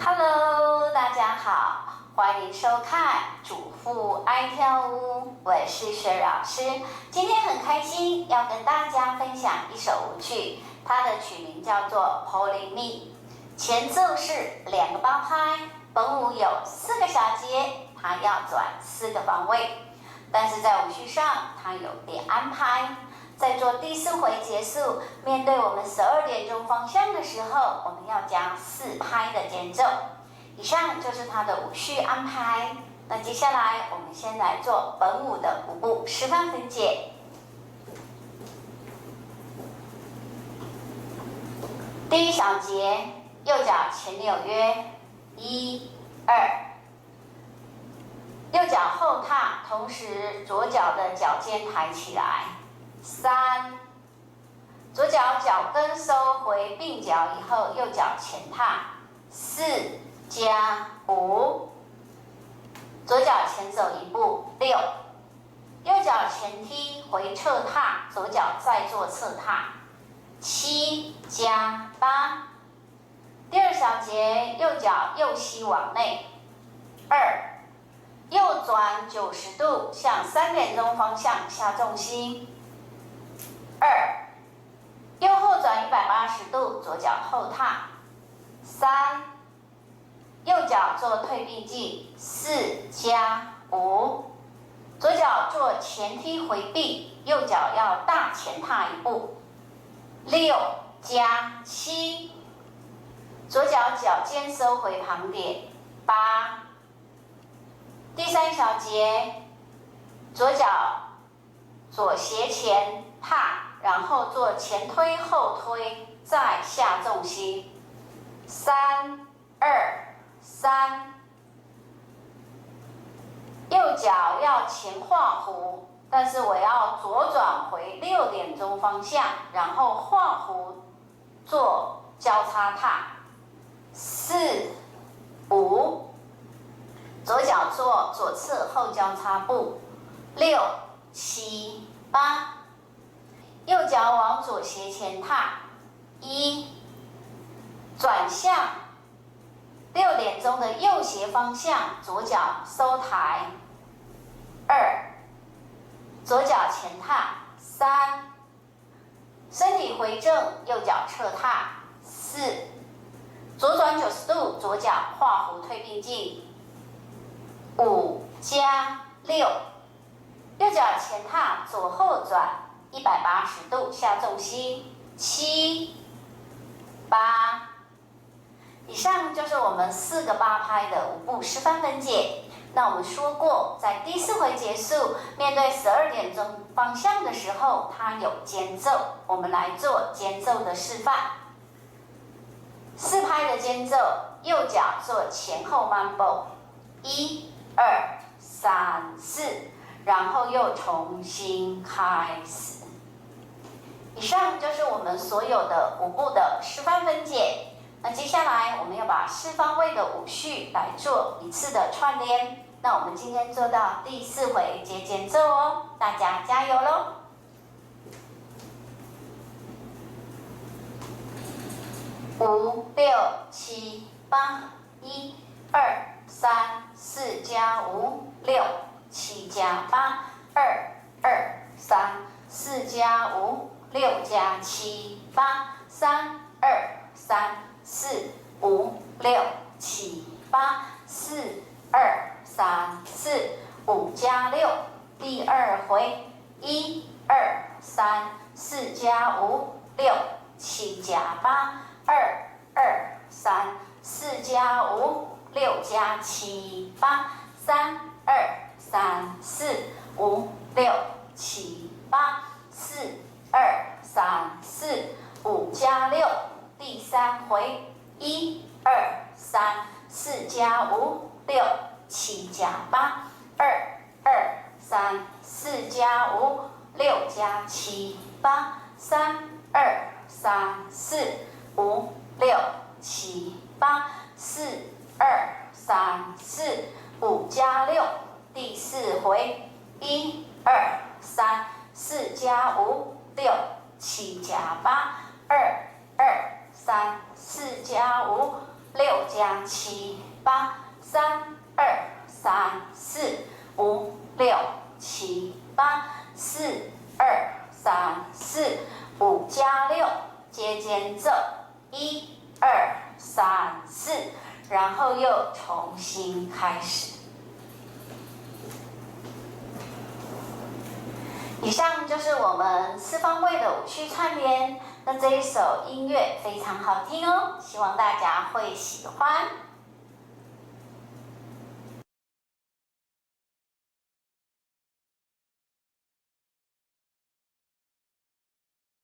Hello， 大家好，欢迎收看主妇爱跳舞，我是薛老师。今天很开心要跟大家分享一首舞曲，它的曲名叫做 Pulling Me， 前奏是2个八拍，本舞有4个小节，它要转4个方位，但是在舞序上它有点安排。在做第4回结束，面对我们12点钟方向的时候，我们要加4拍的间奏。以上就是它的舞序安排。那接下来我们先来做本舞的舞步示范分解。第1小节，右脚前扭约，1、2，右脚后踏，同时左脚的脚尖抬起来。3，左脚脚跟收回并脚以后，右脚前踏。4加5，左脚前走1步。6，右脚前踢回侧踏，左脚再做侧踏。7加8，第2小节，右脚右膝往内。2，右转90度，向3点钟方向下重心。2，右后转180度，左脚后踏。3，右脚做退并进。4加5，左脚做前踢回避，右脚要大前踏1步。6加7，左脚脚尖收回旁点。8，第3小节，左脚左斜前踏，然后做前推后推，再下重心。3、2、3，右脚要前画弧，但是我要左转回6点钟方向，然后画弧做交叉踏，4、5，左脚做左侧后交叉步，6、7、8，右脚往左斜前踏，1，转向6点钟的右斜方向，左脚收抬，2，左脚前踏，3，身体回正，右脚侧踏，4，左转90度，左脚画弧退并进，5加6，右脚前踏，左后转180度，下重心，7、8。以上就是我们4个8拍的5步示范分解。那我们说过，在第4回结束，面对12点钟方向的时候，它有间奏，我们来做间奏的示范。4拍的间奏，右脚做前后 mambo， 1、2、3、4，然后又重新开始。以上就是我们所有的5步的示范分解。那接下来我们要把4方位的舞序来做一次的串联。那我们今天做到第4回接间奏哦，大家加油喽！5、6、7、8， 1、2、3、4加5， 6、7加8， 2、2、3、4加5， 6加7、8、3、2、3、4、5、6、7、8、4、2、3、4、5加6，第2回1、2、3、4加5、6、7加8、2、2、3、4加5、6加7、8、3、2、3、4、5、6、7、8、4、2、3、4、5加6，第3回1、2、3、4加5、6、7加8、2、2、3、4加5、6加7、8、3、2、3、4、5、6、7、8、4、2、3、4、5加6，第4回1、2、3、4加5、6、7加8、2、2、3、4加5、6加7、8、3、2、3、4、5、6、7、8、4、2、3、4、5加6，接间奏1、2、3、4，然后又重新开始。以上就是我们4方位的舞序串联。那这一首音乐非常好听哦，希望大家会喜欢。